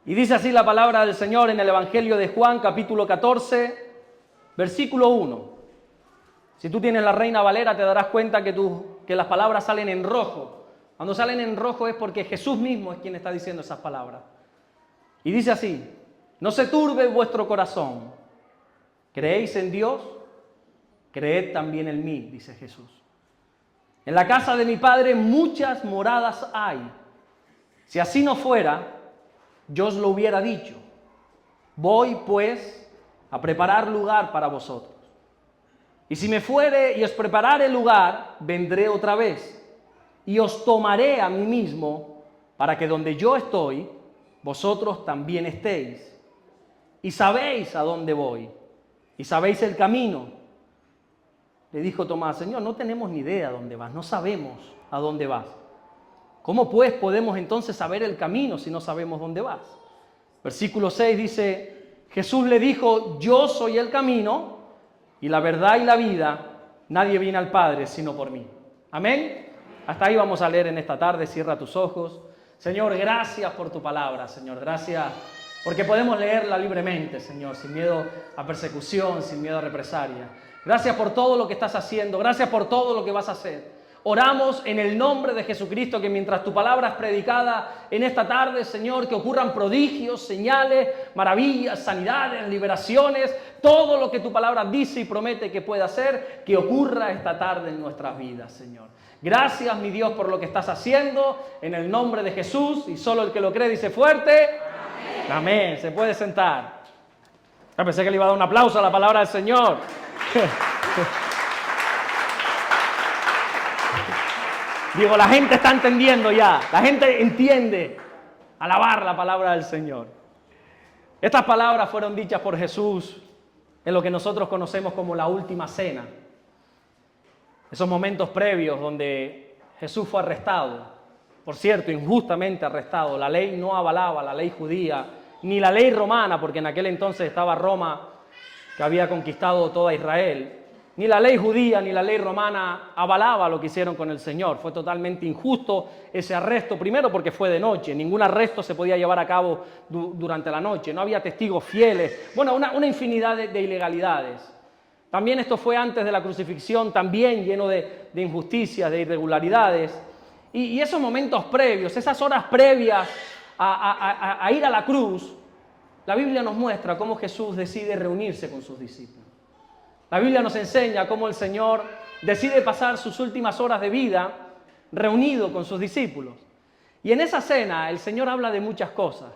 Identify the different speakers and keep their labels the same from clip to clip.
Speaker 1: Y dice así la palabra del Señor en el Evangelio de Juan, capítulo 14, versículo 1. Si tú tienes la Reina Valera, te darás cuenta que las palabras salen en rojo. Cuando salen en rojo es porque Jesús mismo es quien está diciendo esas palabras. Y dice así: no se turbe vuestro corazón. ¿Creéis en Dios? Creed también en mí, dice Jesús. En la casa de mi Padre muchas moradas hay. Si así no fuera, yo os lo hubiera dicho. Voy, pues, a preparar lugar para vosotros. Y si me fuere y os preparare lugar, vendré otra vez, y os tomaré a mí mismo, para que donde yo estoy, vosotros también estéis. Y sabéis a dónde voy, y sabéis el camino. Le dijo Tomás: Señor, no tenemos ni idea a dónde vas, no sabemos a dónde vas. ¿Cómo pues podemos entonces saber el camino si no sabemos dónde vas? Versículo 6 dice: Jesús le dijo: yo soy el camino y la verdad y la vida. Nadie viene al Padre sino por mí. Amén. Hasta ahí vamos a leer en esta tarde. Cierra tus ojos. Señor, gracias por tu palabra, Señor. Gracias porque podemos leerla libremente, Señor, sin miedo a persecución, sin miedo a represalia. Gracias por todo lo que estás haciendo. Gracias por todo lo que vas a hacer. Oramos en el nombre de Jesucristo que mientras tu palabra es predicada en esta tarde, Señor, que ocurran prodigios, señales, maravillas, sanidades, liberaciones, todo lo que tu palabra dice y promete que pueda hacer, que ocurra esta tarde en nuestras vidas, Señor. Gracias, mi Dios, por lo que estás haciendo, en el nombre de Jesús, y solo el que lo cree dice fuerte: amén. Amén. Se puede sentar. Pensé que le iba a dar un aplauso a la palabra del Señor. Digo, la gente está entendiendo ya, la gente entiende alabar la palabra del Señor. Estas palabras fueron dichas por Jesús en lo que nosotros conocemos como la última cena. Esos momentos previos donde Jesús fue arrestado, por cierto, injustamente arrestado. La ley no avalaba la ley judía, ni la ley romana, porque en aquel entonces estaba Roma, que había conquistado toda Israel. Ni la ley judía ni la ley romana avalaba lo que hicieron con el Señor. Fue totalmente injusto ese arresto, primero porque fue de noche. Ningún arresto se podía llevar a cabo durante la noche. No había testigos fieles. Bueno, una infinidad de ilegalidades. También esto fue antes de la crucifixión, también lleno de injusticias, de irregularidades. Y esos momentos previos, esas horas previas a ir a la cruz, la Biblia nos muestra cómo Jesús decide reunirse con sus discípulos. La Biblia nos enseña cómo el Señor decide pasar sus últimas horas de vida reunido con sus discípulos. Y en esa cena el Señor habla de muchas cosas.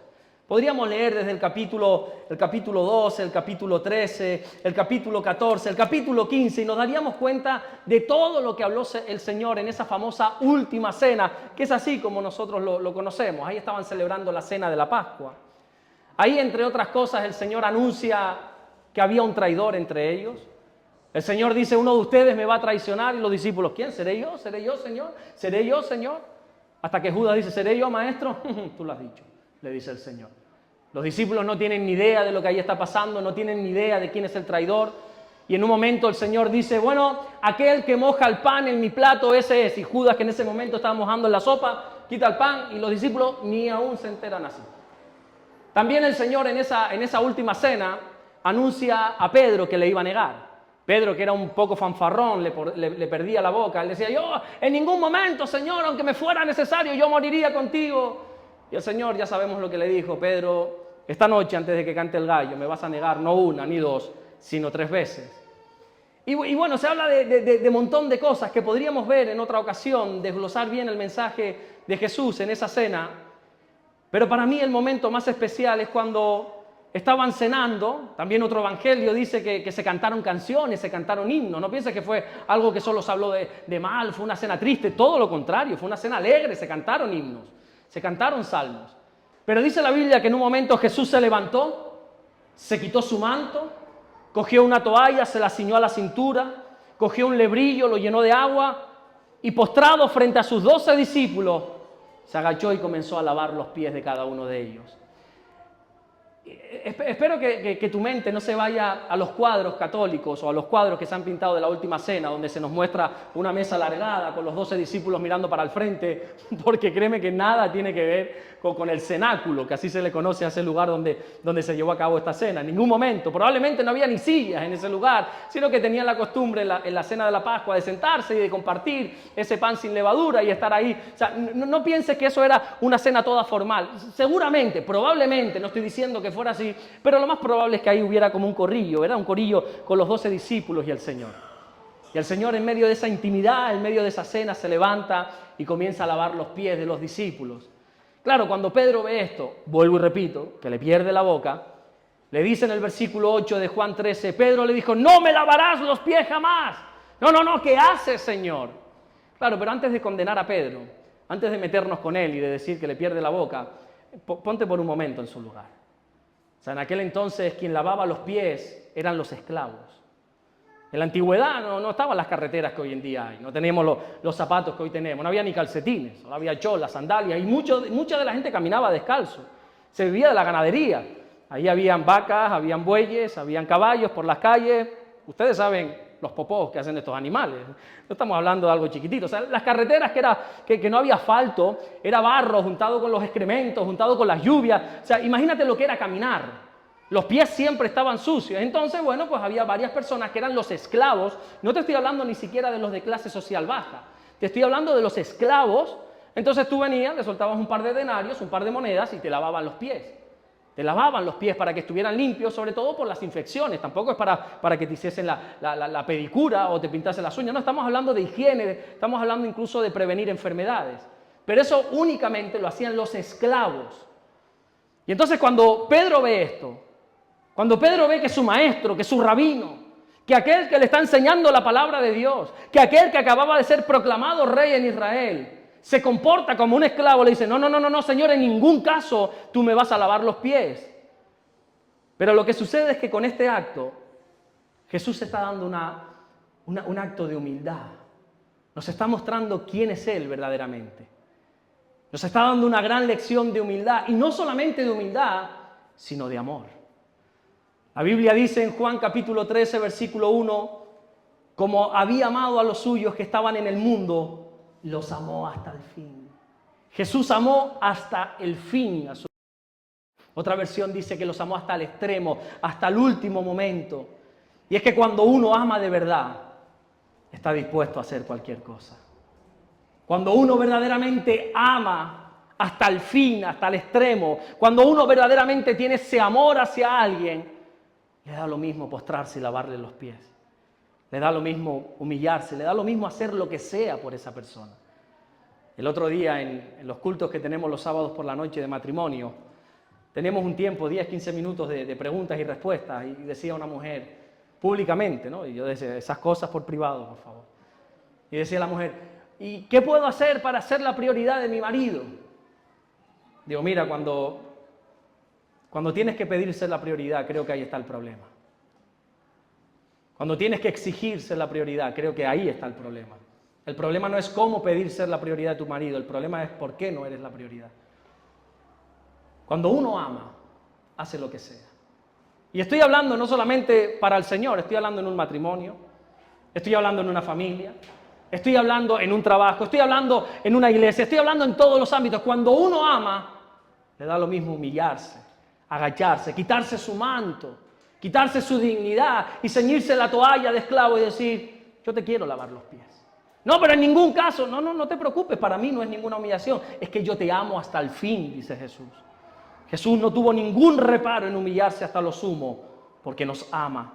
Speaker 1: Podríamos leer desde el capítulo 12, el capítulo 13, el capítulo 14, el capítulo 15 y nos daríamos cuenta de todo lo que habló el Señor en esa famosa última cena, que es así como nosotros lo conocemos. Ahí estaban celebrando la cena de la Pascua. Ahí, entre otras cosas, el Señor anuncia que había un traidor entre ellos. El Señor dice: uno de ustedes me va a traicionar. Y los discípulos: ¿quién? ¿Seré yo? ¿Seré yo, Señor? ¿Seré yo, Señor? Hasta que Judas dice: ¿seré yo, maestro? Tú lo has dicho, le dice el Señor. Los discípulos no tienen ni idea de lo que ahí está pasando, no tienen ni idea de quién es el traidor. Y en un momento el Señor dice: bueno, aquel que moja el pan en mi plato, ese es. Y Judas, que en ese momento estaba mojando en la sopa, quita el pan y los discípulos ni aún se enteran así. También el Señor en esa última cena anuncia a Pedro que le iba a negar. Pedro, que era un poco fanfarrón, le perdía la boca. Él decía: yo en ningún momento, Señor, aunque me fuera necesario, yo moriría contigo. Y el Señor, ya sabemos lo que le dijo: Pedro, esta noche antes de que cante el gallo me vas a negar no una ni dos, sino 3 veces. Y bueno, se habla de montón de cosas que podríamos ver en otra ocasión, desglosar bien el mensaje de Jesús en esa cena. Pero para mí el momento más especial es cuando estaban cenando. También otro evangelio dice que se cantaron canciones, se cantaron himnos. No pienses que fue algo que solo se habló de mal, fue una cena triste, todo lo contrario, fue una cena alegre, se cantaron himnos, se cantaron salmos. Pero dice la Biblia que en un momento Jesús se levantó, se quitó su manto, cogió una toalla, se la ciñó a la cintura, cogió un lebrillo, lo llenó de agua y postrado frente a sus 12 discípulos, se agachó y comenzó a lavar los pies de cada uno de ellos. Espero que tu mente no se vaya a los cuadros católicos o a los cuadros que se han pintado de la Última Cena, donde se nos muestra una mesa alargada con los 12 discípulos mirando para el frente, porque créeme que nada tiene que ver con el cenáculo, que así se le conoce a ese lugar donde se llevó a cabo esta cena. En ningún momento, probablemente no había ni sillas en ese lugar, sino que tenían la costumbre en la cena de la Pascua de sentarse y de compartir ese pan sin levadura y estar ahí. O sea, no pienses que eso era una cena toda formal. Seguramente, probablemente, no estoy diciendo que fuera así, pero lo más probable es que ahí hubiera como un corrillo, ¿verdad? Un corrillo con los 12 discípulos y el Señor. Y el Señor, en medio de esa intimidad, en medio de esa cena, se levanta y comienza a lavar los pies de los discípulos. Claro, cuando Pedro ve esto, vuelvo y repito, que le pierde la boca, le dice en el versículo 8 de Juan 13, Pedro le dijo, no me lavarás los pies jamás. No, ¿qué haces, Señor? Claro, pero antes de condenar a Pedro, antes de meternos con él y de decir que le pierde la boca, ponte por un momento en su lugar. O sea, en aquel entonces quien lavaba los pies eran los esclavos. En la antigüedad no estaban las carreteras que hoy en día hay, no teníamos los zapatos que hoy tenemos, no había ni calcetines, no había cholas, sandalias, y mucha de la gente caminaba descalzo. Se vivía de la ganadería. Ahí habían vacas, habían bueyes, habían caballos por las calles. Ustedes saben los popós que hacen estos animales. No estamos hablando de algo chiquitito. O sea, las carreteras que no había asfalto, era barro juntado con los excrementos, juntado con las lluvias. O sea, imagínate lo que era caminar. Los pies siempre estaban sucios. Entonces, bueno, pues había varias personas que eran los esclavos. No te estoy hablando ni siquiera de los de clase social baja. Te estoy hablando de los esclavos. Entonces tú venías, le soltabas un par de denarios, un par de monedas y te lavaban los pies. Te lavaban los pies para que estuvieran limpios, sobre todo por las infecciones. Tampoco es para que te hiciesen la pedicura o te pintasen las uñas. No, estamos hablando de higiene, estamos hablando incluso de prevenir enfermedades. Pero eso únicamente lo hacían los esclavos. Y entonces cuando Pedro ve esto, cuando Pedro ve que su maestro, que su rabino, que aquel que le está enseñando la palabra de Dios, que aquel que acababa de ser proclamado rey en Israel, se comporta como un esclavo, le dice, no, Señor, en ningún caso tú me vas a lavar los pies. Pero lo que sucede es que con este acto, Jesús está dando un acto de humildad. Nos está mostrando quién es Él verdaderamente. Nos está dando una gran lección de humildad, y no solamente de humildad, sino de amor. La Biblia dice en Juan capítulo 13, versículo 1, como había amado a los suyos que estaban en el mundo, los amó hasta el fin. Jesús amó hasta el fin a su. Otra versión dice que los amó hasta el extremo, hasta el último momento. Y es que cuando uno ama de verdad, está dispuesto a hacer cualquier cosa. Cuando uno verdaderamente ama hasta el fin, hasta el extremo, cuando uno verdaderamente tiene ese amor hacia alguien, le da lo mismo postrarse y lavarle los pies. Le da lo mismo humillarse, le da lo mismo hacer lo que sea por esa persona. El otro día en los cultos que tenemos los sábados por la noche de matrimonio, tenemos un tiempo, 10, 15 minutos de preguntas y respuestas, y decía una mujer públicamente, ¿no? Y yo decía, esas cosas por privado, por favor. Y decía la mujer, ¿y qué puedo hacer para ser la prioridad de mi marido? Digo, mira, cuando tienes que pedir ser la prioridad, creo que ahí está el problema. Cuando tienes que exigir ser la prioridad, creo que ahí está el problema. El problema no es cómo pedir ser la prioridad de tu marido, el problema es por qué no eres la prioridad. Cuando uno ama, hace lo que sea. Y estoy hablando no solamente para el Señor, estoy hablando en un matrimonio, estoy hablando en una familia, estoy hablando en un trabajo, estoy hablando en una iglesia, estoy hablando en todos los ámbitos. Cuando uno ama, le da lo mismo humillarse, agacharse, quitarse su manto, quitarse su dignidad y ceñirse la toalla de esclavo y decir, yo te quiero lavar los pies. No, pero en ningún caso, no te preocupes, para mí no es ninguna humillación, es que yo te amo hasta el fin, dice Jesús. Jesús no tuvo ningún reparo en humillarse hasta lo sumo, porque nos ama.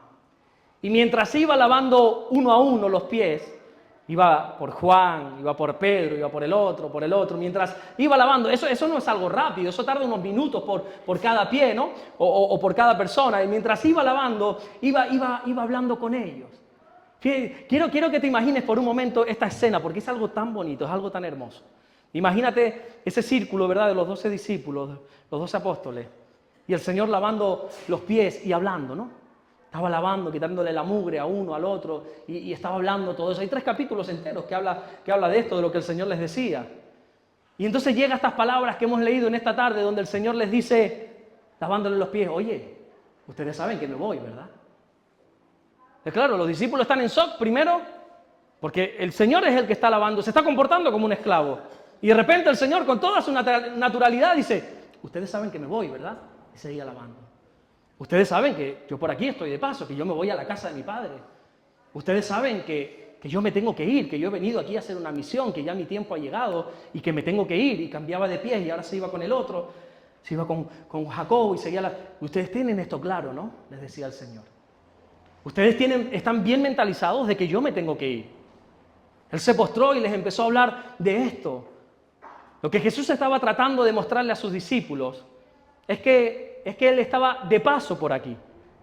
Speaker 1: Y mientras iba lavando uno a uno los pies, iba por Juan, iba por Pedro, iba por el otro, mientras iba lavando, eso no es algo rápido, eso tarda unos minutos por cada pie, ¿no? O por cada persona, y mientras iba lavando, iba hablando con ellos. Quiero que te imagines por un momento esta escena, porque es algo tan bonito, es algo tan hermoso. Imagínate ese círculo, ¿verdad?, de los 12 discípulos, los 12 apóstoles, y el Señor lavando los pies y hablando, ¿no? Estaba lavando, quitándole la mugre a uno, al otro, y estaba hablando todo eso. Hay 3 capítulos enteros que habla de esto, de lo que el Señor les decía. Y entonces llega estas palabras que hemos leído en esta tarde, donde el Señor les dice, lavándole los pies. Oye, ustedes saben que me voy, ¿verdad? Claro, los discípulos están en shock primero, porque el Señor es el que está lavando, se está comportando como un esclavo. Y de repente el Señor, con toda su naturalidad, dice, ustedes saben que me voy, ¿verdad? Y seguía lavando. Ustedes saben que yo por aquí estoy de paso, que yo me voy a la casa de mi Padre. Ustedes saben que yo me tengo que ir, que yo he venido aquí a hacer una misión, que ya mi tiempo ha llegado y que me tengo que ir. Y cambiaba de pies y ahora se iba con el otro, se iba con Jacob y seguía Ustedes tienen esto claro, ¿no? Les decía el Señor. Ustedes están bien mentalizados de que yo me tengo que ir. Él se postró y les empezó a hablar de esto. Lo que Jesús estaba tratando de mostrarle a sus discípulos es que Él estaba de paso por aquí.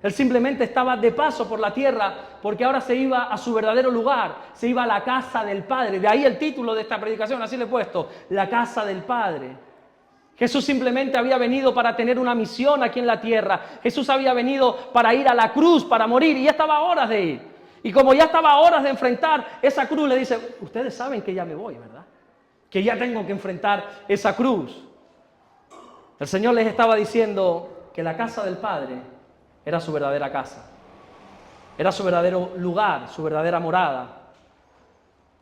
Speaker 1: Él simplemente estaba de paso por la tierra porque ahora se iba a su verdadero lugar, se iba a la casa del Padre. De ahí el título de esta predicación, así le he puesto, la casa del Padre. Jesús simplemente había venido para tener una misión aquí en la tierra. Jesús había venido para ir a la cruz, para morir, y ya estaba a horas de ir. Y como ya estaba a horas de enfrentar esa cruz, le dice, ustedes saben que ya me voy, ¿verdad? Que ya tengo que enfrentar esa cruz. El Señor les estaba diciendo que la casa del Padre era su verdadera casa. Era su verdadero lugar, su verdadera morada.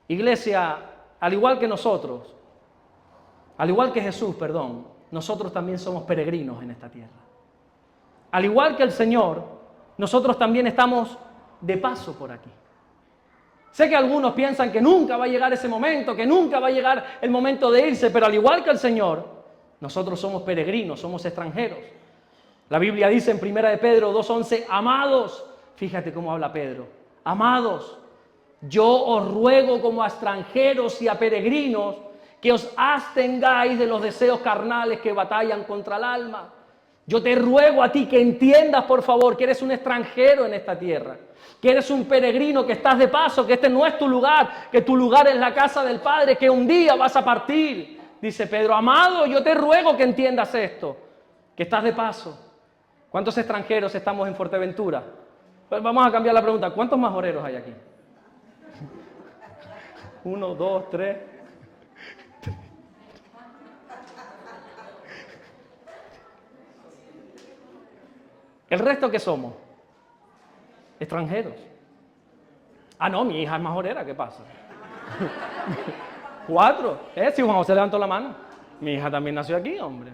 Speaker 1: Iglesia, al igual que nosotros, al igual que Jesús, nosotros también somos peregrinos en esta tierra. Al igual que el Señor, nosotros también estamos de paso por aquí. Sé que algunos piensan que nunca va a llegar ese momento, que nunca va a llegar el momento de irse, pero al igual que el Señor, nosotros somos peregrinos, somos extranjeros. La Biblia dice en 1 de Pedro 2:11, amados, fíjate cómo habla Pedro, amados, yo os ruego como a extranjeros y a peregrinos que os abstengáis de los deseos carnales que batallan contra el alma. Yo te ruego a ti que entiendas, por favor, que eres un extranjero en esta tierra, que eres un peregrino, que estás de paso, que este no es tu lugar, que tu lugar es la casa del Padre, que un día vas a partir. Dice Pedro, amado, yo te ruego que entiendas esto, que estás de paso. ¿Cuántos extranjeros estamos en Fuerteventura? Pues vamos a cambiar la pregunta, ¿cuántos majoreros hay aquí? 1, 2, 3... ¿El resto qué somos? Extranjeros. Ah, no, mi hija es majorera, ¿qué pasa? 4. Si Juan José levantó la mano. Mi hija también nació aquí, hombre.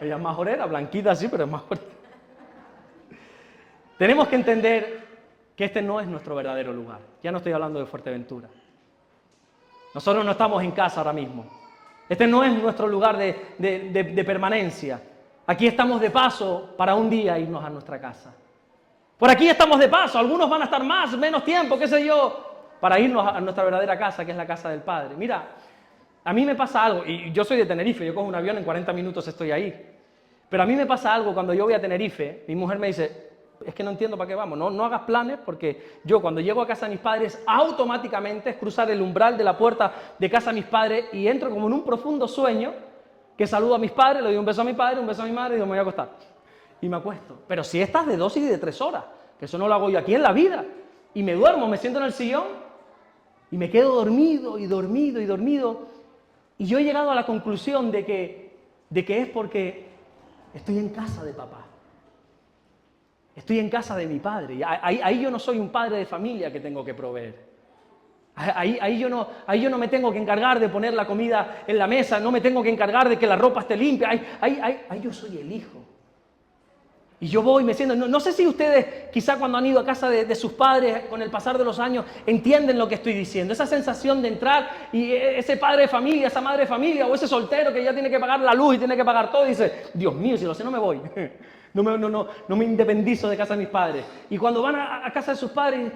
Speaker 1: Ella es majorera, blanquita sí, pero es majorera. Tenemos que entender que este no es nuestro verdadero lugar. Ya no estoy hablando de Fuerteventura. Nosotros no estamos en casa ahora mismo. Este no es nuestro lugar de permanencia. Aquí estamos de paso para un día irnos a nuestra casa. Por aquí estamos de paso, algunos van a estar más, menos tiempo, qué sé yo, para irnos a nuestra verdadera casa, que es la casa del Padre. Mira, a mí me pasa algo, y yo soy de Tenerife, yo cojo un avión, en 40 minutos estoy ahí. Pero a mí me pasa algo cuando yo voy a Tenerife, mi mujer me dice, es que no entiendo para qué vamos, no hagas planes, porque yo cuando llego a casa de mis padres, automáticamente es cruzar el umbral de la puerta de casa de mis padres y entro como en un profundo sueño, que saludo a mis padres, le doy un beso a mi padre, un beso a mi madre y digo, me voy a acostar. Y me acuesto. Pero si estás de 2 y de 3 horas, que eso no lo hago yo aquí en la vida, y me duermo, me siento en el sillón y me quedo dormido y dormido y dormido. Y yo he llegado a la conclusión de que es porque estoy en casa de papá. Estoy en casa de mi padre. Y ahí yo no soy un padre de familia que tengo que proveer. Ahí yo no me tengo que encargar de poner la comida en la mesa, no me tengo que encargar de que la ropa esté limpia. Ahí yo soy el hijo. Y yo voy, me siento... No sé si ustedes, quizá cuando han ido a casa de sus padres, con el pasar de los años, entienden lo que estoy diciendo. Esa sensación de entrar y ese padre de familia, esa madre de familia, o ese soltero que ya tiene que pagar la luz y tiene que pagar todo, y dice, Dios mío, si lo sé, no me voy. No me independizo de casa de mis padres. Y cuando van a casa de sus padres...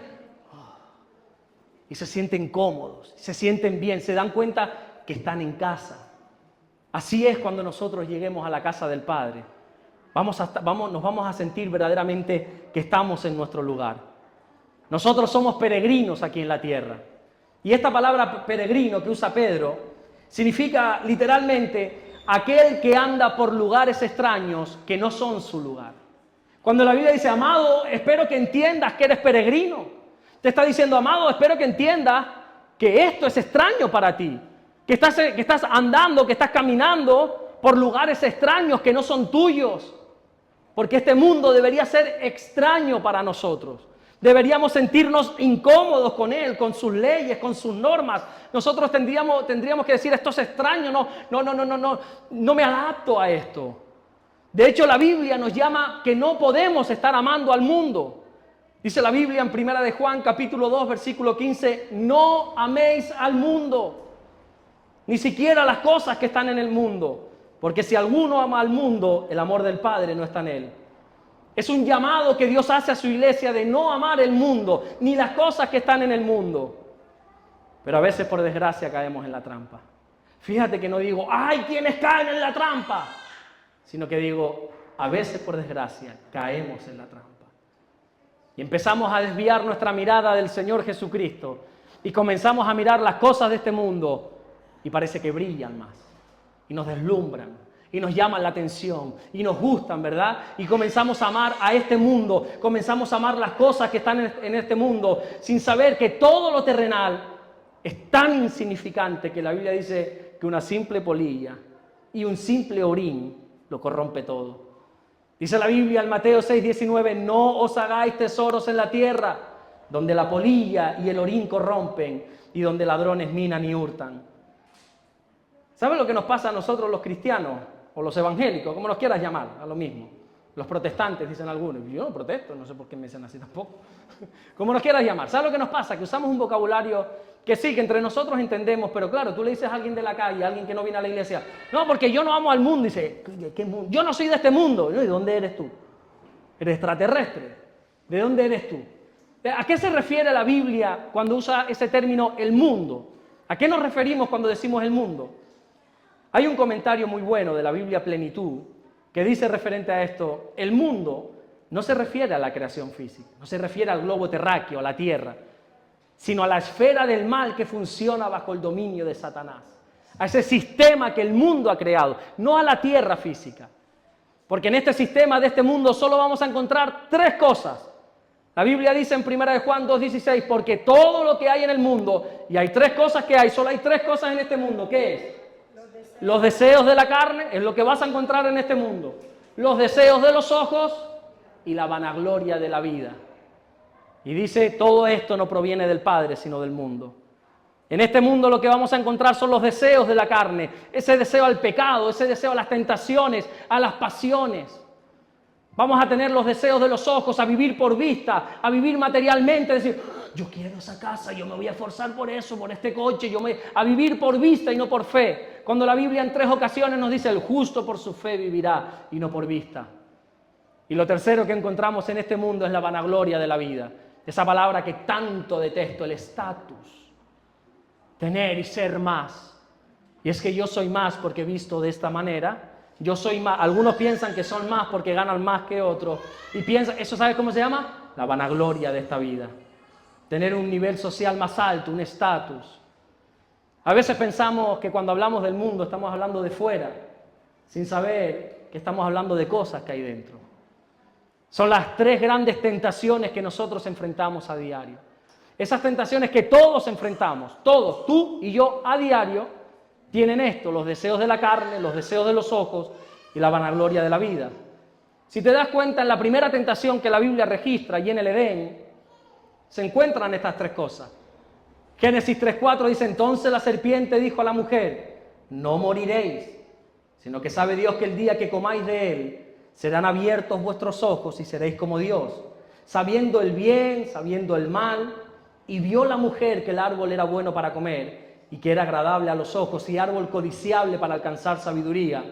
Speaker 1: y se sienten cómodos, se sienten bien, se dan cuenta que están en casa. Así es cuando nosotros lleguemos a la casa del Padre. Nos vamos a sentir verdaderamente que estamos en nuestro lugar. Nosotros somos peregrinos aquí en la tierra. Y esta palabra peregrino que usa Pedro significa literalmente aquel que anda por lugares extraños que no son su lugar. Cuando la Biblia dice, amado, espero que entiendas que eres peregrino. Te está diciendo, amado, espero que entiendas que esto es extraño para ti, que estás andando, que estás caminando por lugares extraños que no son tuyos. Porque este mundo debería ser extraño para nosotros. Deberíamos sentirnos incómodos con él, con sus leyes, con sus normas. Nosotros tendríamos que decir, esto es extraño, no me adapto a esto. De hecho, la Biblia nos llama que no podemos estar amando al mundo. Dice la Biblia en 1 de Juan, capítulo 2, versículo 15, no améis al mundo, ni siquiera las cosas que están en el mundo. Porque si alguno ama al mundo, el amor del Padre no está en él. Es un llamado que Dios hace a su iglesia de no amar el mundo, ni las cosas que están en el mundo. Pero a veces, por desgracia, caemos en la trampa. Fíjate que no digo, ¡ay, quienes caen en la trampa! Sino que digo, a veces, por desgracia, caemos en la trampa. Y empezamos a desviar nuestra mirada del Señor Jesucristo y comenzamos a mirar las cosas de este mundo y parece que brillan más y nos deslumbran. Y nos llaman la atención y nos gustan, ¿verdad? Y comenzamos a amar a este mundo, comenzamos a amar las cosas que están en este mundo, sin saber que todo lo terrenal es tan insignificante que la Biblia dice que una simple polilla y un simple orín lo corrompe todo. Dice la Biblia en Mateo 6:19, no os hagáis tesoros en la tierra, donde la polilla y el orín corrompen y donde ladrones minan y hurtan. ¿Sabes lo que nos pasa a nosotros los cristianos? O los evangélicos, como los quieras llamar, a lo mismo. Los protestantes, dicen algunos. Yo no protesto, no sé por qué me dicen así tampoco. Como nos quieras llamar. ¿Sabes lo que nos pasa? Que usamos un vocabulario que sí, que entre nosotros entendemos, pero claro, tú le dices a alguien de la calle, a alguien que no viene a la iglesia, no, porque yo no amo al mundo. Dice, ¿qué mundo? Yo no soy de este mundo. ¿De dónde eres tú? ¿Eres extraterrestre? ¿De dónde eres tú? ¿A qué se refiere la Biblia cuando usa ese término, el mundo? ¿A qué nos referimos cuando decimos el mundo? Hay un comentario muy bueno de la Biblia Plenitud que dice referente a esto, el mundo no se refiere a la creación física, no se refiere al globo terráqueo, a la tierra, sino a la esfera del mal que funciona bajo el dominio de Satanás, a ese sistema que el mundo ha creado, no a la tierra física. Porque en este sistema de este mundo solo vamos a encontrar tres cosas. La Biblia dice en 1 de Juan 2:16, porque todo lo que hay en el mundo, y hay tres cosas que hay, solo hay tres cosas en este mundo, ¿qué es? Los deseos de la carne es lo que vas a encontrar en este mundo. Los deseos de los ojos y la vanagloria de la vida. Y dice, todo esto no proviene del Padre, sino del mundo. En este mundo lo que vamos a encontrar son los deseos de la carne. Ese deseo al pecado, ese deseo a las tentaciones, a las pasiones. Vamos a tener los deseos de los ojos, a vivir por vista, a vivir materialmente, decir, yo quiero esa casa, yo me voy a esforzar por eso, por este coche, a vivir por vista y no por fe. Cuando la Biblia en 3 ocasiones nos dice, el justo por su fe vivirá y no por vista. Y lo tercero que encontramos en este mundo es la vanagloria de la vida. Esa palabra que tanto detesto, el estatus. Tener y ser más. Y es que yo soy más porque visto de esta manera. Yo soy más. Algunos piensan que son más porque ganan más que otros. Y piensan, ¿eso sabes cómo se llama? La vanagloria de esta vida. Tener un nivel social más alto, un estatus. A veces pensamos que cuando hablamos del mundo estamos hablando de fuera, sin saber que estamos hablando de cosas que hay dentro. Son las tres grandes tentaciones que nosotros enfrentamos a diario. Esas tentaciones que todos enfrentamos, todos, tú y yo a diario, tienen esto, los deseos de la carne, los deseos de los ojos y la vanagloria de la vida. Si te das cuenta, en la primera tentación que la Biblia registra, allí en el Edén, se encuentran estas tres cosas. Génesis 3:4 dice, entonces la serpiente dijo a la mujer, no moriréis, sino que sabe Dios que el día que comáis de él, serán abiertos vuestros ojos y seréis como Dios, sabiendo el bien, sabiendo el mal. Y vio la mujer que el árbol era bueno para comer y que era agradable a los ojos y árbol codiciable para alcanzar sabiduría.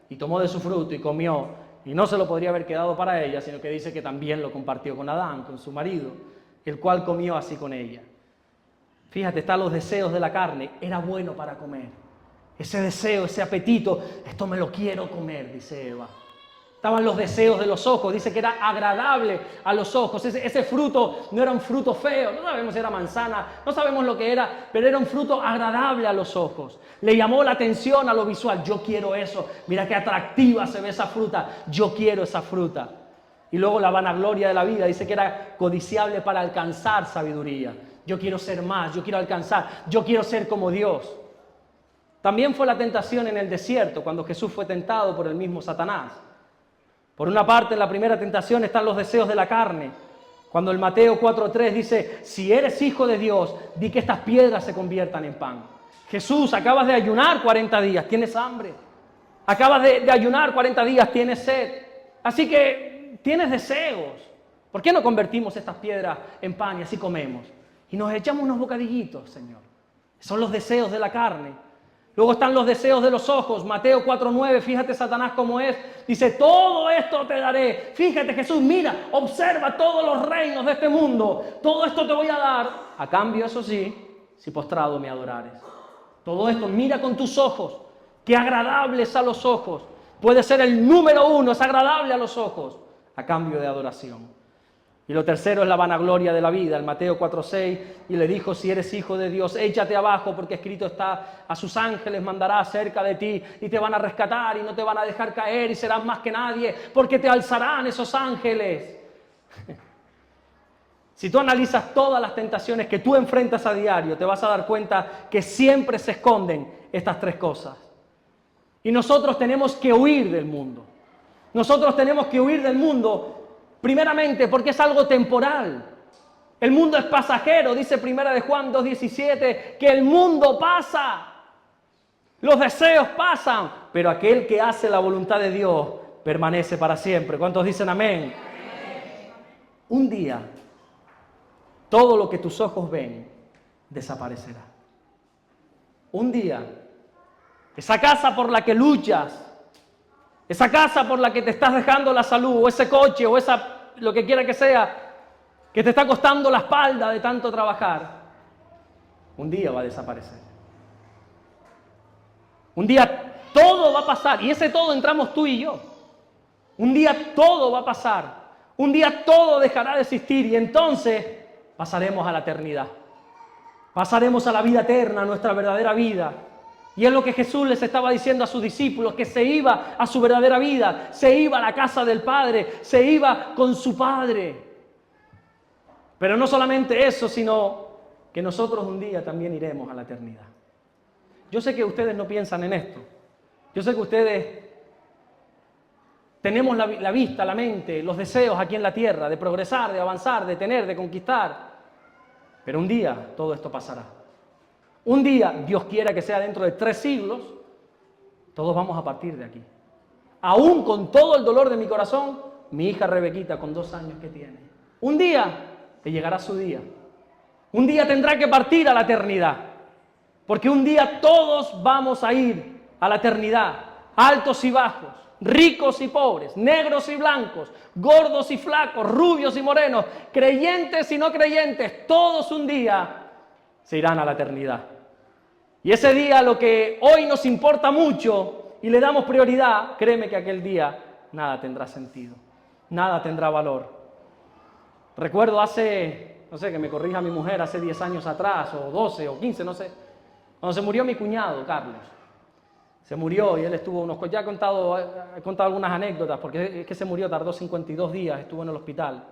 Speaker 1: Y tomó de su fruto y comió. Y no se lo podría haber quedado para ella, sino que dice que también lo compartió con Adán, con su marido, el cual comió así con ella. Fíjate, están los deseos de la carne. Era bueno para comer. Ese deseo, ese apetito, esto me lo quiero comer, dice Eva. Estaban los deseos de los ojos, dice que era agradable a los ojos. Ese fruto no era un fruto feo, no sabemos si era manzana, no sabemos lo que era, pero era un fruto agradable a los ojos. Le llamó la atención a lo visual, yo quiero eso, mira qué atractiva se ve esa fruta, yo quiero esa fruta. Y luego la vanagloria de la vida, dice que era codiciable para alcanzar sabiduría. Yo quiero ser más, yo quiero alcanzar, yo quiero ser como Dios. También fue la tentación en el desierto, cuando Jesús fue tentado por el mismo Satanás. Por una parte, en la primera tentación están los deseos de la carne. Cuando el Mateo 4:3 dice, si eres hijo de Dios, di que estas piedras se conviertan en pan. Jesús, acabas de ayunar 40 días, tienes hambre. Acabas de ayunar 40 días, tienes sed. Así que tienes deseos. ¿Por qué no convertimos estas piedras en pan y así comemos? Y nos echamos unos bocadillitos, Señor. Son los deseos de la carne. Luego están los deseos de los ojos. Mateo 4:9, fíjate Satanás cómo es. Dice, todo esto te daré. Fíjate Jesús, mira, observa todos los reinos de este mundo. Todo esto te voy a dar. A cambio, eso sí, si postrado me adorares. Todo esto, mira con tus ojos. Qué agradable es a los ojos. Puede ser el número 1, es agradable a los ojos. A cambio de adoración. Y lo tercero es la vanagloria de la vida. El Mateo 4:6, y le dijo, si eres hijo de Dios, échate abajo, porque escrito está, a sus ángeles mandará cerca de ti, y te van a rescatar, y no te van a dejar caer, y serás más que nadie, porque te alzarán esos ángeles. Si tú analizas todas las tentaciones que tú enfrentas a diario, te vas a dar cuenta que siempre se esconden estas tres cosas. Y nosotros tenemos que huir del mundo. Nosotros tenemos que huir del mundo primeramente porque es algo temporal. El mundo es pasajero, dice Primera de Juan 2:17, que el mundo pasa. Los deseos pasan, pero aquel que hace la voluntad de Dios permanece para siempre. ¿Cuántos dicen amén? Un día, todo lo que tus ojos ven desaparecerá. Un día, esa casa por la que luchas, esa casa por la que te estás dejando la salud, o ese coche, o lo que quiera que sea, que te está costando la espalda de tanto trabajar, un día va a desaparecer. Un día todo va a pasar, y ese todo entramos tú y yo. Un día todo va a pasar, un día todo dejará de existir, y entonces pasaremos a la eternidad. Pasaremos a la vida eterna, a nuestra verdadera vida. Y es lo que Jesús les estaba diciendo a sus discípulos, que se iba a su verdadera vida, se iba a la casa del Padre, se iba con su Padre. Pero no solamente eso, sino que nosotros un día también iremos a la eternidad. Yo sé que ustedes no piensan en esto. Yo sé que ustedes tenemos la vista, la mente, los deseos aquí en la tierra de progresar, de avanzar, de tener, de conquistar. Pero un día todo esto pasará. Un día, Dios quiera que sea dentro de 3 siglos, todos vamos a partir de aquí. Aún con todo el dolor de mi corazón, mi hija Rebequita, con 2 años que tiene, un día te llegará su día. Un día tendrá que partir a la eternidad. Porque un día todos vamos a ir a la eternidad, altos y bajos, ricos y pobres, negros y blancos, gordos y flacos, rubios y morenos, creyentes y no creyentes, todos un día se irán a la eternidad. Y ese día, lo que hoy nos importa mucho y le damos prioridad, créeme que aquel día nada tendrá sentido, nada tendrá valor. Recuerdo no sé, que me corrija mi mujer, hace 10 años atrás, o 12 o 15, no sé, cuando se murió mi cuñado, Carlos. Se murió y él estuvo ya he contado algunas anécdotas, porque es que se murió, tardó 52 días, estuvo en el hospital.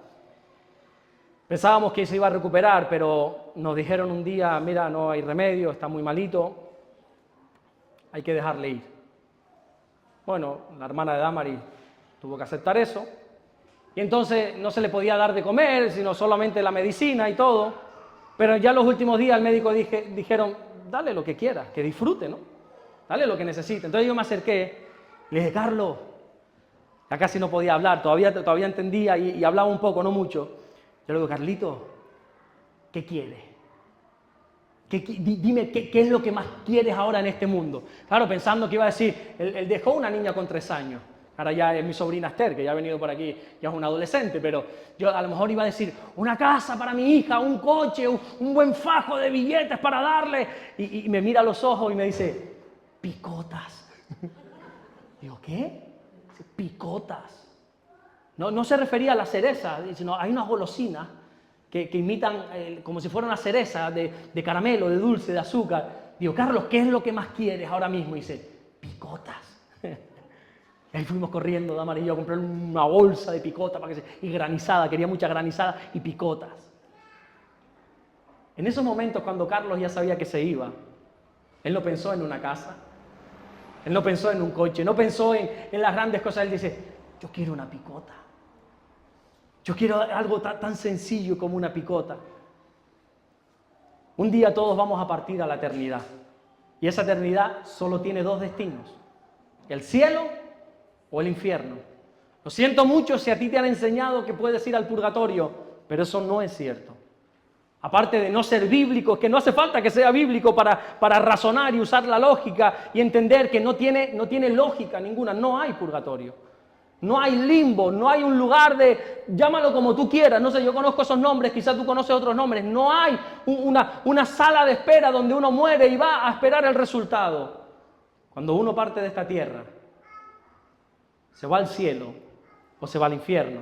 Speaker 1: Pensábamos que se iba a recuperar, pero nos dijeron un día, mira, no hay remedio, está muy malito, hay que dejarle ir. Bueno, la hermana de Damari tuvo que aceptar eso, y entonces no se le podía dar de comer, sino solamente la medicina y todo, pero ya los últimos días el médico dijeron, dale lo que quieras, que disfrute, ¿no? Dale lo que necesite. Entonces yo me acerqué, le dije, Carlos, ya casi no podía hablar, todavía entendía y hablaba un poco, no mucho. Yo le digo, Carlito, ¿qué quieres? Dime, ¿qué es lo que más quieres ahora en este mundo? Claro, pensando que iba a decir, él dejó una niña con 3 años. Ahora ya es mi sobrina Esther, que ya ha venido por aquí, ya es una adolescente, pero yo a lo mejor iba a decir, una casa para mi hija, un coche, un buen fajo de billetes para darle. Y me mira a los ojos y me dice, picotas. Digo, ¿qué? Picotas. No se refería a la cereza, sino hay unas golosinas que imitan como si fuera una cereza de caramelo, de dulce, de azúcar. Digo, Carlos, ¿qué es lo que más quieres ahora mismo? Y dice, picotas. Y ahí fuimos corriendo, Damar y yo, a comprar una bolsa de picota y granizada, quería mucha granizada y picotas. En esos momentos, cuando Carlos ya sabía que se iba, Él no pensó en una casa, Él no pensó en un coche, no pensó en las grandes cosas. Él dice, yo quiero una picota. Yo quiero algo tan sencillo como una picota. Un día todos vamos a partir a la eternidad. Y esa eternidad solo tiene dos destinos: el cielo o el infierno. Lo siento mucho si a ti te han enseñado que puedes ir al purgatorio, pero eso no es cierto. Aparte de no ser bíblico, es que no hace falta que sea bíblico para razonar y usar la lógica y entender que no tiene lógica ninguna. No hay purgatorio, no hay limbo, no hay un lugar de, llámalo como tú quieras, no sé, yo conozco esos nombres, quizás tú conoces otros nombres. No hay una sala de espera donde uno muere y va a esperar el resultado. Cuando uno parte de esta tierra, se va al cielo o se va al infierno.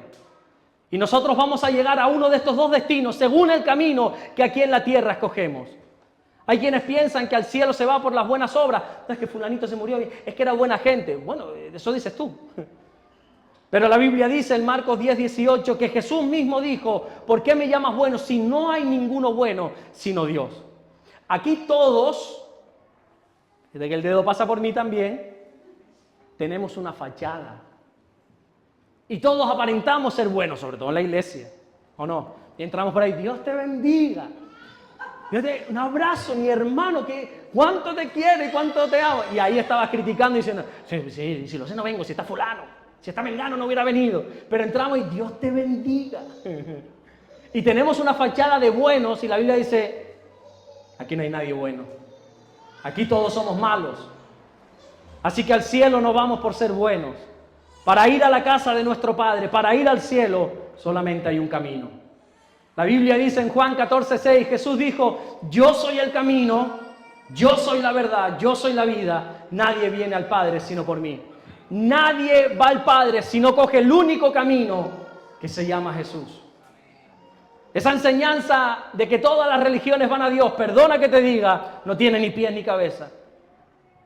Speaker 1: Y nosotros vamos a llegar a uno de estos dos destinos según el camino que aquí en la tierra escogemos. Hay quienes piensan que al cielo se va por las buenas obras. No es que fulanito se murió, es que era buena gente. Bueno, eso dices tú. Pero la Biblia dice en Marcos 10:18 que Jesús mismo dijo, ¿por qué me llamas bueno si no hay ninguno bueno sino Dios? Aquí todos, desde que el dedo pasa por mí también, tenemos una fachada. Y todos aparentamos ser buenos, sobre todo en la iglesia, ¿o no? Y entramos por ahí, Dios te bendiga. Un abrazo, mi hermano, que cuánto te quiere y cuánto te amo. Y ahí estabas criticando y diciendo, sí, si lo sé no vengo, si está fulano, si está mengano no hubiera venido. Pero entramos y Dios te bendiga. Y tenemos una fachada de buenos y la Biblia dice, aquí no hay nadie bueno. Aquí todos somos malos. Así que al cielo no vamos por ser buenos. Para ir a la casa de nuestro Padre, para ir al cielo, solamente hay un camino. La Biblia dice en Juan 14:6, Jesús dijo, yo soy el camino, yo soy la verdad, yo soy la vida. Nadie viene al Padre sino por mí. Nadie va al Padre si no coge el único camino que se llama Jesús. Esa enseñanza de que todas las religiones van a Dios, perdona que te diga, no tiene ni pies ni cabeza.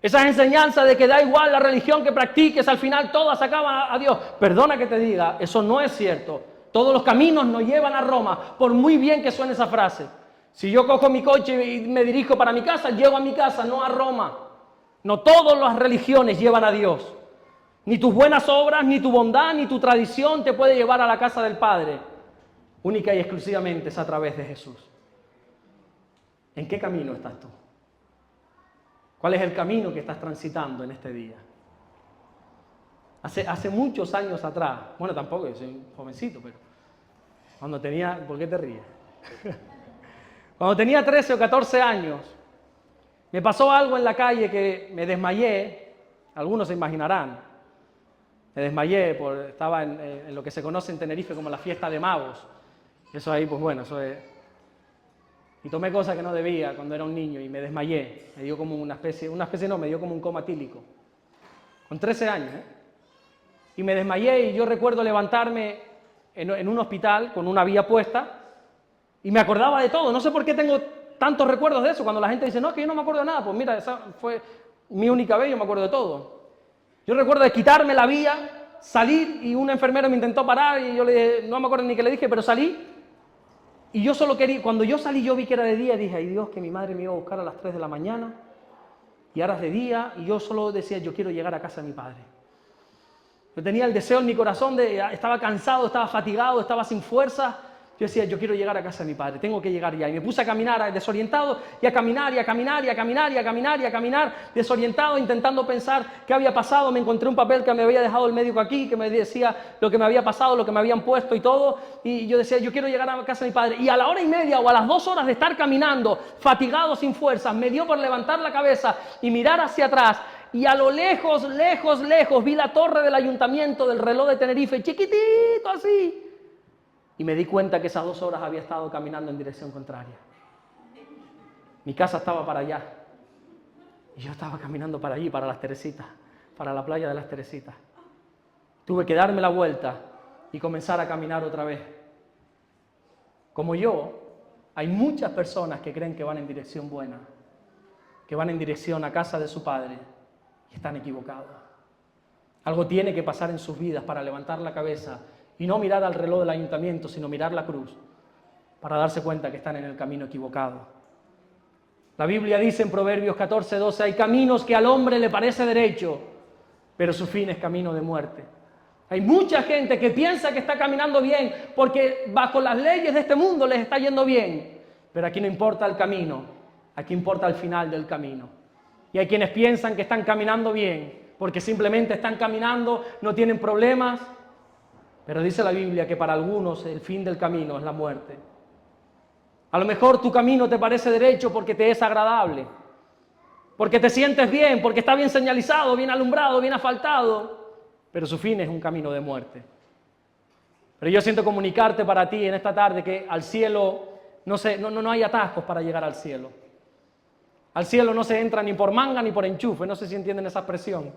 Speaker 1: Esa enseñanza de que da igual la religión que practiques, al final todas acaban a Dios. Perdona que te diga, eso no es cierto. Todos los caminos nos llevan a Roma, por muy bien que suene esa frase. Si yo cojo mi coche y me dirijo para mi casa, llego a mi casa, no a Roma. No todas las religiones llevan a Dios. Ni tus buenas obras, ni tu bondad, ni tu tradición te puede llevar a la casa del Padre. Única y exclusivamente es a través de Jesús. ¿En qué camino estás tú? ¿Cuál es el camino que estás transitando en este día? Hace muchos años atrás, bueno, tampoco, yo soy un jovencito, pero cuando tenía, ¿por qué te ríes? Cuando tenía 13 o 14 años, me pasó algo en la calle que me desmayé, algunos se imaginarán. Me desmayé, estaba en lo que se conoce en Tenerife como la fiesta de magos. Eso ahí, pues bueno, eso es... Y tomé cosas que no debía cuando era un niño y me desmayé. Me dio como me dio como un coma etílico. Con 13 años, Y me desmayé y yo recuerdo levantarme en un hospital con una vía puesta y me acordaba de todo. No sé por qué tengo tantos recuerdos de eso. Cuando la gente dice, no, es que yo no me acuerdo de nada. Pues mira, esa fue mi única vez y yo me acuerdo de todo. Yo recuerdo de quitarme la vía, salir y un enfermero me intentó parar y yo le dije, no me acuerdo ni qué le dije, pero salí. Y yo solo quería, cuando yo salí yo vi que era de día y dije, ay Dios, que mi madre me iba a buscar a las 3 de la mañana y ahora es de día y yo solo decía, yo quiero llegar a casa de mi padre. Yo tenía el deseo en mi corazón estaba cansado, estaba fatigado, estaba sin fuerza. Yo decía, yo quiero llegar a casa de mi padre, tengo que llegar ya. Y me puse a caminar desorientado y a caminar, desorientado, intentando pensar qué había pasado. Me encontré un papel que me había dejado el médico aquí, que me decía lo que me había pasado, lo que me habían puesto y todo. Y yo decía, yo quiero llegar a casa de mi padre. Y a la 1:30 o a las 2 horas de estar caminando, fatigado, sin fuerzas, me dio por levantar la cabeza y mirar hacia atrás. Y a lo lejos, vi la torre del ayuntamiento del reloj de Tenerife, chiquitito así. Y me di cuenta que esas 2 horas había estado caminando en dirección contraria. Mi casa estaba para allá. Y yo estaba caminando para allí, para las Teresitas, para la playa de las Teresitas. Tuve que darme la vuelta y comenzar a caminar otra vez. Como yo, hay muchas personas que creen que van en dirección buena, que van en dirección a casa de su padre y están equivocados. Algo tiene que pasar en sus vidas para levantar la cabeza y no mirar al reloj del ayuntamiento, sino mirar la cruz, para darse cuenta que están en el camino equivocado. La Biblia dice en Proverbios 14:12, hay caminos que al hombre le parece derecho, pero su fin es camino de muerte. Hay mucha gente que piensa que está caminando bien porque bajo las leyes de este mundo les está yendo bien. Pero aquí no importa el camino, aquí importa el final del camino. Y hay quienes piensan que están caminando bien porque simplemente están caminando, no tienen problemas. Pero dice la Biblia que para algunos el fin del camino es la muerte. A lo mejor tu camino te parece derecho porque te es agradable, porque te sientes bien, porque está bien señalizado, bien alumbrado, bien asfaltado, pero su fin es un camino de muerte. Pero yo siento comunicarte para ti en esta tarde que al cielo no hay atascos para llegar al cielo. Al cielo no se entra ni por manga ni por enchufe, no sé si entienden esa expresión.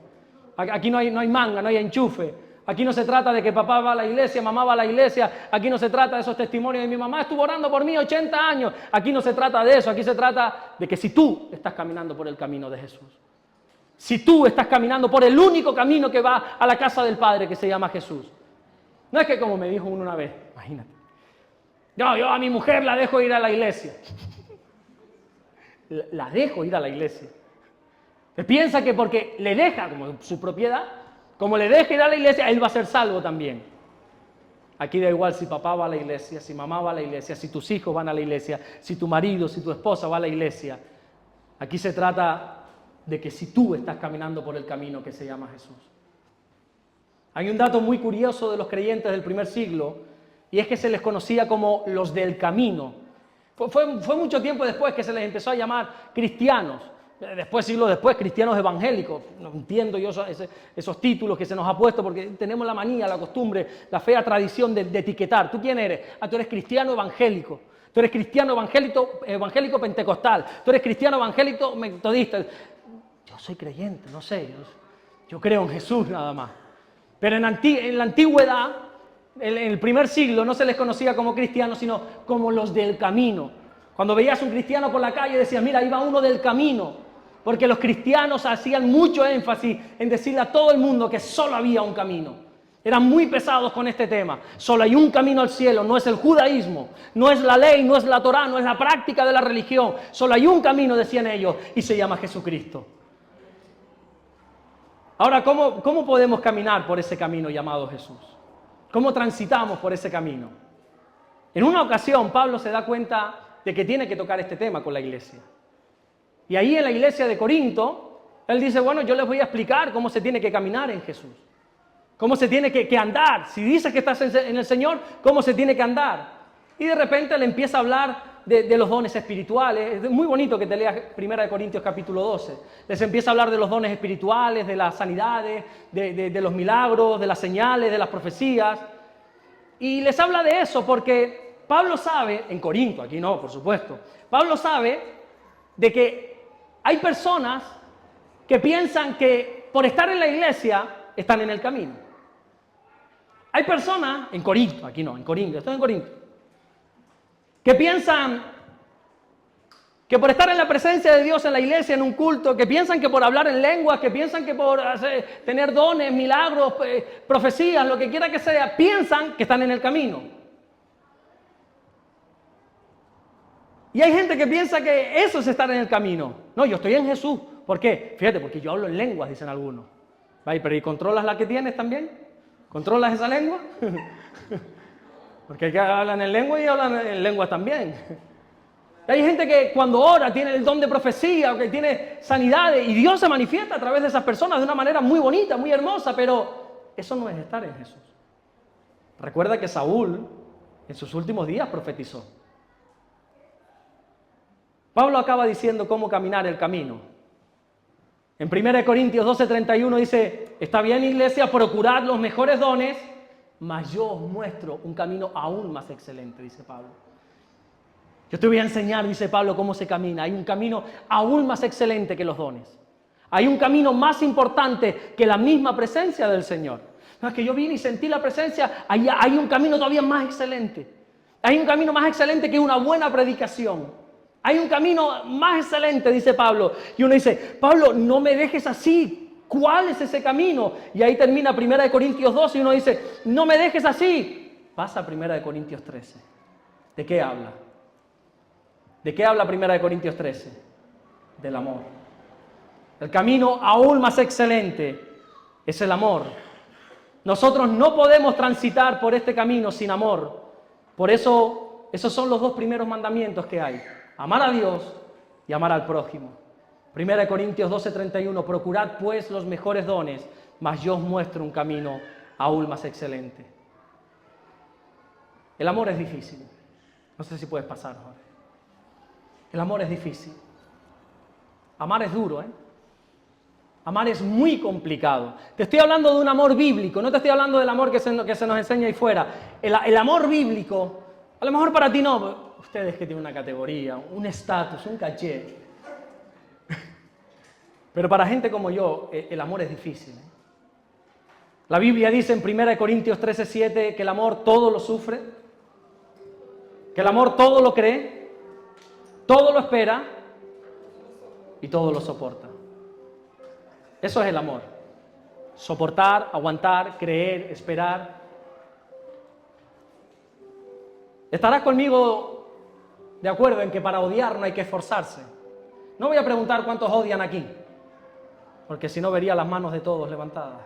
Speaker 1: Aquí no hay manga, no hay enchufe. Aquí no se trata de que papá va a la iglesia, mamá va a la iglesia. Aquí no se trata de esos testimonios de mi mamá estuvo orando por mí 80 años. Aquí no se trata de eso, aquí se trata de que si tú estás caminando por el camino de Jesús, si tú estás caminando por el único camino que va a la casa del Padre que se llama Jesús. No es que como me dijo uno una vez, imagínate. No, yo a mi mujer la dejo ir a la iglesia. La dejo ir a la iglesia. Se piensa que porque le deja como su propiedad, como le deja ir a la iglesia, él va a ser salvo también. Aquí da igual si papá va a la iglesia, si mamá va a la iglesia, si tus hijos van a la iglesia, si tu marido, si tu esposa va a la iglesia. Aquí se trata de que si tú estás caminando por el camino que se llama Jesús. Hay un dato muy curioso de los creyentes del primer siglo, y es que se les conocía como los del camino. Fue mucho tiempo después que se les empezó a llamar cristianos. Después, siglos después, cristianos evangélicos. No entiendo yo esos títulos que se nos ha puesto porque tenemos la manía, la costumbre, la fea tradición de etiquetar. ¿Tú quién eres? Tú eres cristiano evangélico. Tú eres cristiano evangélico pentecostal. Tú eres cristiano evangélico metodista. Yo soy creyente, no sé. Yo creo en Jesús nada más. Pero en la antigüedad, en el primer siglo, no se les conocía como cristianos, sino como los del camino. Cuando veías un cristiano por la calle decías, mira, ahí va uno del camino. Porque los cristianos hacían mucho énfasis en decirle a todo el mundo que solo había un camino. Eran muy pesados con este tema. Solo hay un camino al cielo, no es el judaísmo, no es la ley, no es la Torá, no es la práctica de la religión. Solo hay un camino, decían ellos, y se llama Jesucristo. Ahora, ¿cómo podemos caminar por ese camino llamado Jesús? ¿Cómo transitamos por ese camino? En una ocasión, Pablo se da cuenta de que tiene que tocar este tema con la iglesia. Y ahí en la iglesia de Corinto, él dice, bueno, yo les voy a explicar cómo se tiene que caminar en Jesús. Cómo se tiene que andar. Si dices que estás en el Señor, ¿cómo se tiene que andar? Y de repente le empieza a hablar de los dones espirituales. Es muy bonito que te leas 1 Corintios capítulo 12. Les empieza a hablar de los dones espirituales, de las sanidades, de los milagros, de las señales, de las profecías. Y les habla de eso porque Pablo sabe, en Corinto, aquí no, por supuesto, Pablo sabe de que hay personas que piensan que por estar en la iglesia están en el camino. Hay personas, en Corinto, aquí no, en Corinto, estoy en Corinto, que piensan que por estar en la presencia de Dios en la iglesia, en un culto, que piensan que por hablar en lenguas, que piensan que por tener dones, milagros, profecías, lo que quiera que sea, piensan que están en el camino. Y hay gente que piensa que eso es estar en el camino. No, yo estoy en Jesús. ¿Por qué? Fíjate, porque yo hablo en lenguas, dicen algunos. Ay, pero ¿y controlas la que tienes también? ¿Controlas esa lengua? Porque hay que hablan en lengua y hablan en lenguas también. Hay gente que cuando ora tiene el don de profecía o que tiene sanidades y Dios se manifiesta a través de esas personas de una manera muy bonita, muy hermosa, pero eso no es estar en Jesús. Recuerda que Saúl en sus últimos días profetizó. Pablo acaba diciendo cómo caminar el camino. En 1 Corintios 12:31 dice, está bien, iglesia, procurad los mejores dones, mas yo os muestro un camino aún más excelente, dice Pablo. Yo te voy a enseñar, dice Pablo, cómo se camina. Hay un camino aún más excelente que los dones. Hay un camino más importante que la misma presencia del Señor. No es que yo vine y sentí la presencia, hay un camino todavía más excelente. Hay un camino más excelente que una buena predicación. Hay un camino más excelente, dice Pablo. Y uno dice, Pablo, no me dejes así. ¿Cuál es ese camino? Y ahí termina 1 Corintios 12 y uno dice, no me dejes así. Pasa a 1 Corintios 13. ¿De qué habla? ¿De qué habla 1 Corintios 13? del amor. El camino aún más excelente es el amor. Nosotros no podemos transitar por este camino sin amor. Por eso, esos son los dos primeros mandamientos que hay. Amar a Dios y amar al prójimo. 1 Corintios 12:31, procurad pues los mejores dones, mas yo os muestro un camino aún más excelente. El amor es difícil. No sé si puedes pasar, Jorge. El amor es difícil. Amar es duro, ¿eh? Amar es muy complicado. Te estoy hablando de un amor bíblico, no te estoy hablando del amor que se nos enseña ahí fuera. El amor bíblico, a lo mejor para ti no. Ustedes que tienen una categoría, un estatus, un caché. Pero para gente como yo, el amor es difícil, ¿eh? La Biblia dice en 1 Corintios 13:7 que el amor todo lo sufre, que el amor todo lo cree, todo lo espera y todo lo soporta. Eso es el amor. Soportar, aguantar, creer, esperar. ¿Estarás conmigo de acuerdo en que para odiar no hay que esforzarse? No voy a preguntar cuántos odian aquí, porque si no vería las manos de todos levantadas.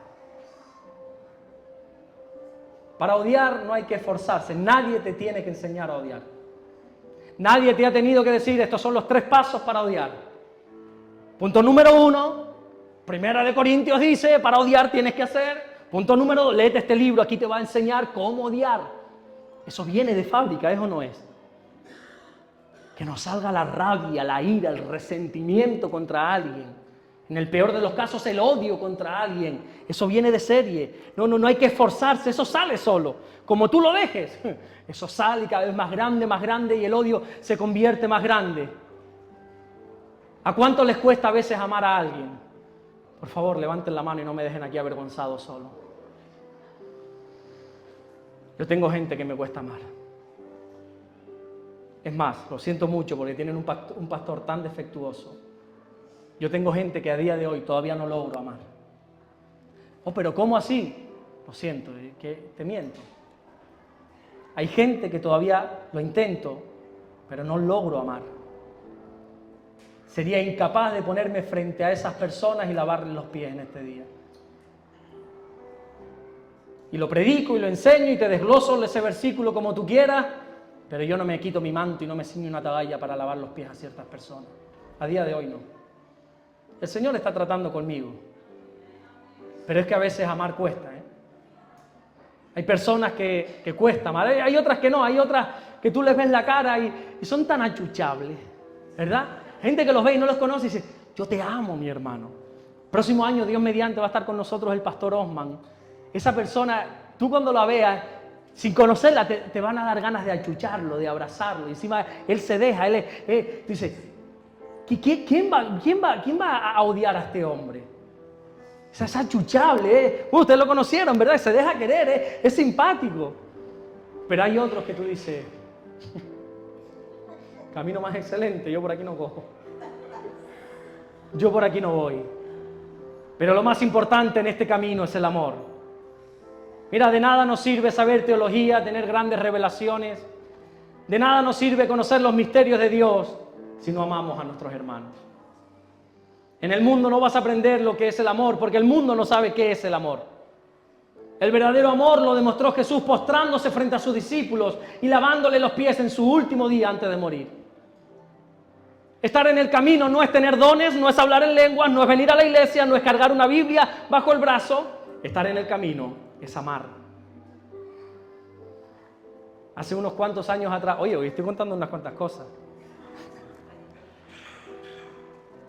Speaker 1: Para odiar no hay que esforzarse. Nadie te tiene que enseñar a odiar. Nadie te ha tenido que decir, estos son los 3 pasos para odiar. Punto número 1, 1 Corintios dice, para odiar tienes que hacer. Punto número 2, léete este libro, aquí te va a enseñar cómo odiar. Eso viene de fábrica, ¿es o no es? Que nos salga la rabia, la ira, el resentimiento contra alguien. En el peor de los casos, el odio contra alguien. Eso viene de serie. No hay que esforzarse, eso sale solo. Como tú lo dejes, eso sale cada vez más grande y el odio se convierte más grande. ¿A cuánto les cuesta a veces amar a alguien? Por favor, levanten la mano y no me dejen aquí avergonzado solo. Yo tengo gente que me cuesta amar. Es más, lo siento mucho porque tienen un pastor tan defectuoso. Yo tengo gente que a día de hoy todavía no logro amar. Oh, pero ¿cómo así? Lo siento, que te miento. Hay gente que todavía lo intento, pero no logro amar. Sería incapaz de ponerme frente a esas personas y lavarles los pies en este día. Y lo predico y lo enseño y te desgloso ese versículo como tú quieras, pero yo no me quito mi manto y no me ciño una atalaya para lavar los pies a ciertas personas. A día de hoy no. El Señor está tratando conmigo. Pero es que a veces amar cuesta, ¿eh? Hay personas que cuesta amar. Hay otras que no. Hay otras que tú les ves la cara y son tan achuchables, ¿verdad? Gente que los ve y no los conoce y dice, yo te amo, mi hermano. Próximo año, Dios mediante, va a estar con nosotros el pastor Osman. Esa persona, tú cuando la veas, sin conocerla, te van a dar ganas de achucharlo, de abrazarlo. Y encima él se deja, dice, ¿quién va a odiar a este hombre? Es achuchable, ¿eh? Ustedes lo conocieron, ¿verdad? Se deja querer, ¿eh? Es simpático. Pero hay otros que tú dices, camino más excelente, yo por aquí no cojo. Yo por aquí no voy. Pero lo más importante en este camino es el amor. Mira, de nada nos sirve saber teología, tener grandes revelaciones. De nada nos sirve conocer los misterios de Dios si no amamos a nuestros hermanos. En el mundo no vas a aprender lo que es el amor, porque el mundo no sabe qué es el amor. El verdadero amor lo demostró Jesús postrándose frente a sus discípulos y lavándole los pies en su último día antes de morir. Estar en el camino no es tener dones, no es hablar en lenguas, no es venir a la iglesia, no es cargar una Biblia bajo el brazo. Estar en el camino es amar. Hace unos cuantos años atrás, oye, hoy estoy contando unas cuantas cosas.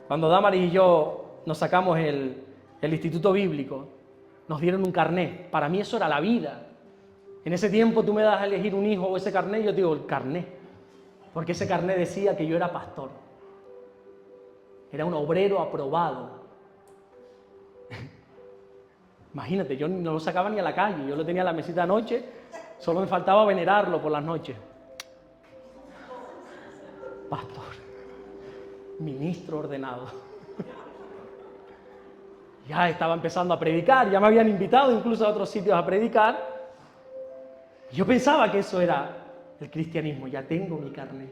Speaker 1: Cuando Damaris y yo nos sacamos el instituto bíblico, nos dieron un carné. Para mí eso era la vida. En ese tiempo tú me das a elegir un hijo o ese carné, y yo te digo el carné. Porque ese carné decía que yo era pastor. Era un obrero aprobado. Imagínate, yo no lo sacaba ni a la calle, yo lo tenía en la mesita de noche, solo me faltaba venerarlo por las noches. Pastor, ministro ordenado. Ya estaba empezando a predicar, ya me habían invitado incluso a otros sitios a predicar. Yo pensaba que eso era el cristianismo, ya tengo mi carné.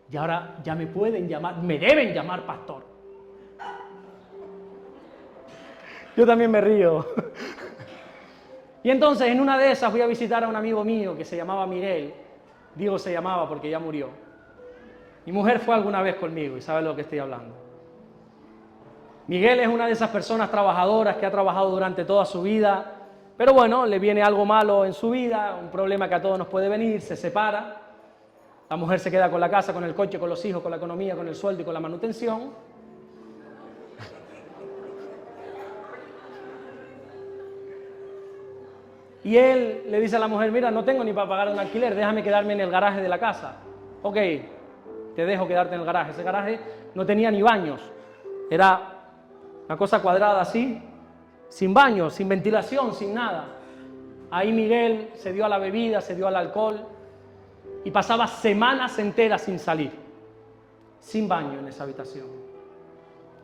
Speaker 1: Y ahora ya me pueden llamar, me deben llamar pastor. Yo también me río. Y entonces en una de esas fui a visitar a un amigo mío que se llamaba Miguel. Digo se llamaba porque ya murió. Mi mujer fue alguna vez conmigo y sabe de lo que estoy hablando. Miguel es una de esas personas trabajadoras que ha trabajado durante toda su vida, pero bueno, le viene algo malo en su vida, un problema que a todos nos puede venir, se separa. La mujer se queda con la casa, con el coche, con los hijos, con la economía, con el sueldo y con la manutención. Y él le dice a la mujer, mira, no tengo ni para pagar un alquiler, déjame quedarme en el garaje de la casa. Ok, te dejo quedarte en el garaje. Ese garaje no tenía ni baños. Era una cosa cuadrada así, sin baños, sin ventilación, sin nada. Ahí Miguel se dio a la bebida, se dio al alcohol y pasaba semanas enteras sin salir, sin baño en esa habitación.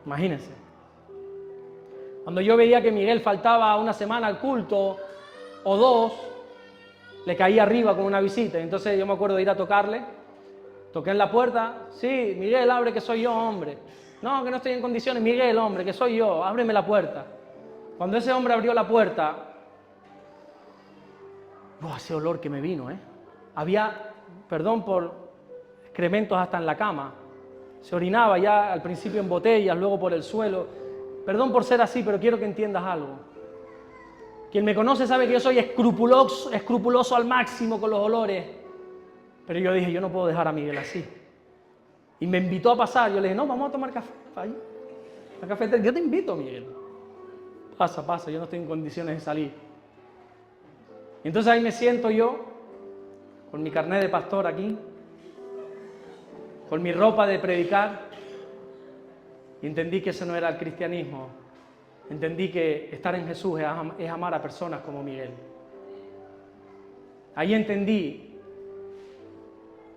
Speaker 1: Imagínense. Cuando yo veía que Miguel faltaba una semana al culto o dos, le caía arriba con una visita. Entonces yo me acuerdo de ir a tocarle, toqué en la puerta, sí, Miguel, abre que soy yo, hombre. No, que no estoy en condiciones, Miguel, hombre, que soy yo, ábreme la puerta. Cuando ese hombre abrió la puerta, ese olor que me vino, Había, perdón por excrementos hasta en la cama. Se orinaba ya al principio en botellas, luego por el suelo. Perdón por ser así, pero quiero que entiendas algo. Quien me conoce sabe que yo soy escrupuloso al máximo con los olores. Pero yo dije, yo no puedo dejar a Miguel así. Y me invitó a pasar. Yo le dije, no, vamos a tomar café. Ahí, la cafetería. Yo te invito, Miguel. Pasa, yo no estoy en condiciones de salir. Y entonces ahí me siento yo, con mi carnet de pastor aquí, con mi ropa de predicar, y entendí que ese no era el cristianismo. Entendí que estar en Jesús es amar a personas como Miguel. Ahí entendí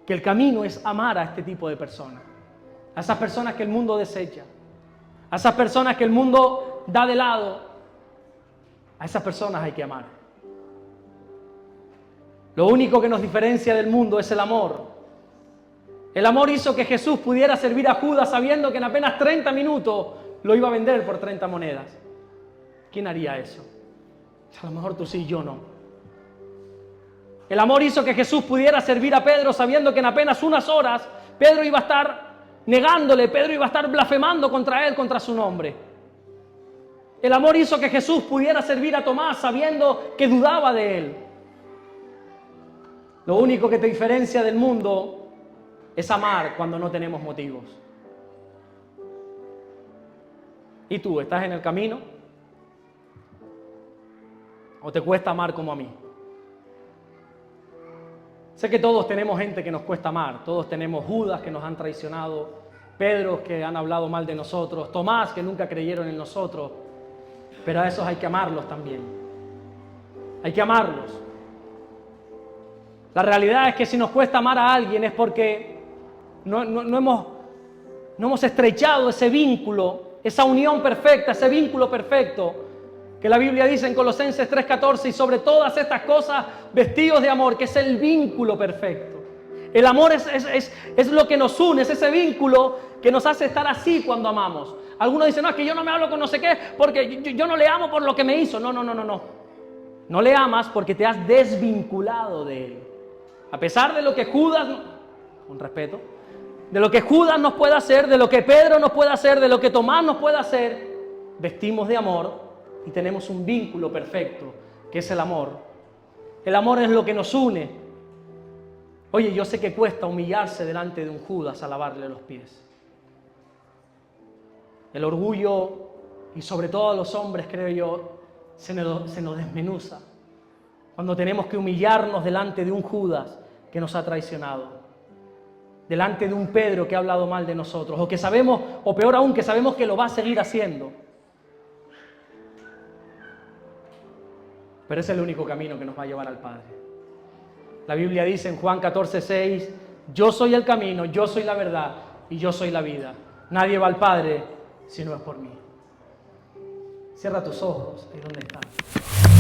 Speaker 1: que el camino es amar a este tipo de personas, a esas personas que el mundo desecha, a esas personas que el mundo da de lado, a esas personas hay que amar. Lo único que nos diferencia del mundo es el amor. El amor hizo que Jesús pudiera servir a Judas sabiendo que en apenas 30 minutos lo iba a vender por 30 monedas. ¿Quién haría eso? A lo mejor tú sí, yo no. El amor hizo que Jesús pudiera servir a Pedro sabiendo que en apenas unas horas Pedro iba a estar negándole, Pedro iba a estar blasfemando contra él, contra su nombre. El amor hizo que Jesús pudiera servir a Tomás sabiendo que dudaba de él. Lo único que te diferencia del mundo es amar cuando no tenemos motivos. ¿Y tú, estás en el camino? ¿O te cuesta amar como a mí? Sé que todos tenemos gente que nos cuesta amar. Todos tenemos Judas que nos han traicionado, Pedro que han hablado mal de nosotros, Tomás que nunca creyeron en nosotros. Pero a esos hay que amarlos también. Hay que amarlos. La realidad es que si nos cuesta amar a alguien es porque no hemos estrechado ese vínculo, esa unión perfecta, ese vínculo perfecto que la Biblia dice en Colosenses 3:14, y sobre todas estas cosas vestidos de amor, que es el vínculo perfecto. El amor es lo que nos une, es ese vínculo que nos hace estar así cuando amamos. Algunos dicen, no, es que yo no me hablo con no sé qué porque yo no le amo por lo que me hizo. No. No le amas porque te has desvinculado de él. A pesar de lo que Judas, con respeto, de lo que Judas nos puede hacer, de lo que Pedro nos puede hacer, de lo que Tomás nos puede hacer, vestimos de amor y tenemos un vínculo perfecto, que es el amor. El amor es lo que nos une. Oye, yo sé que cuesta humillarse delante de un Judas a lavarle los pies. El orgullo, y sobre todo a los hombres, creo yo, se nos desmenuza cuando tenemos que humillarnos delante de un Judas que nos ha traicionado, delante de un Pedro que ha hablado mal de nosotros, o que sabemos, o peor aún, que sabemos que lo va a seguir haciendo. Pero es el único camino que nos va a llevar al Padre. La Biblia dice en Juan 14:6, yo soy el camino, yo soy la verdad y yo soy la vida. Nadie va al Padre si no es por mí. Cierra tus ojos, ahí donde estás.